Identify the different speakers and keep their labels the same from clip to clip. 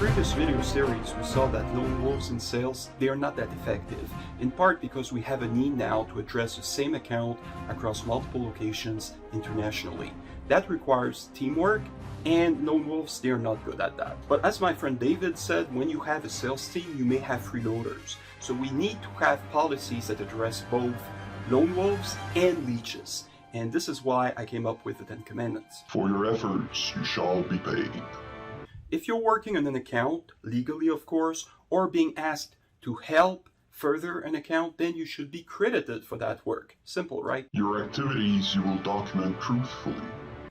Speaker 1: previous video series, we saw that lone wolves in sales, they are not that effective, in part because we have a need now to address the same account across multiple locations internationally. That requires teamwork, and lone wolves, they are not good at that. But as my friend David said, when you have a sales team, you may have freeloaders. So we need to have policies that address both lone wolves and leeches. And this is why I came up with the 10 Commandments.
Speaker 2: For your efforts, you shall be paid.
Speaker 1: If you're working on an account, legally of course, or being asked to help further an account, then you should be credited for that work. Simple, right?
Speaker 2: Your activities you will document truthfully.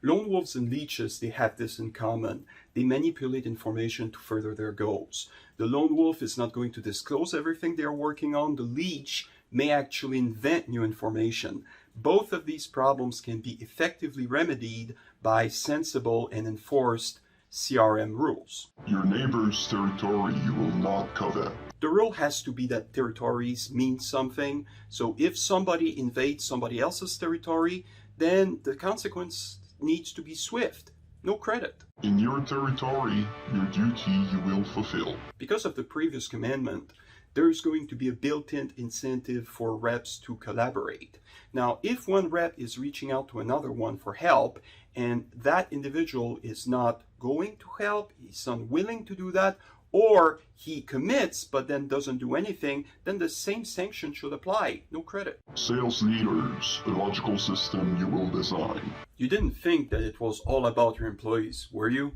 Speaker 1: Lone wolves and leeches, they have this in common. They manipulate information to further their goals. The lone wolf is not going to disclose everything they are working on. The leech may actually invent new information. Both of these problems can be effectively remedied by sensible and enforced CRM rules.
Speaker 2: Your neighbor's territory you will not covet.
Speaker 1: The rule has to be that territories mean something. So if somebody invades somebody else's territory, then the consequence needs to be swift. No credit.
Speaker 2: In your territory, your duty you will fulfill.
Speaker 1: Because of the previous commandment, there is going to be a built-in incentive for reps to collaborate. Now, if one rep is reaching out to another one for help, and that individual is not going to help, he's unwilling to do that, or he commits but then doesn't do anything, then the same sanction should apply. No credit.
Speaker 2: Sales leaders, a logical system you will design.
Speaker 1: You didn't think that it was all about your employees, were you?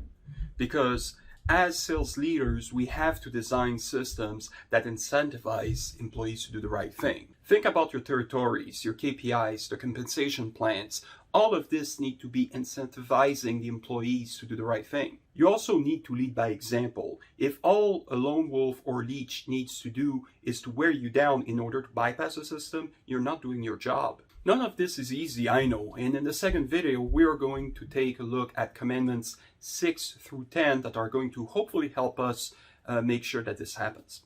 Speaker 1: Because as sales leaders, we have to design systems that incentivize employees to do the right thing. Think about your territories, your KPIs, the compensation plans. All of this need to be incentivizing the employees to do the right thing. You also need to lead by example. If all a lone wolf or leech needs to do is to wear you down in order to bypass the system, you're not doing your job. None of this is easy, I know, and in the second video we are going to take a look at Commandments 6 through 10 that are going to hopefully help us make sure that this happens.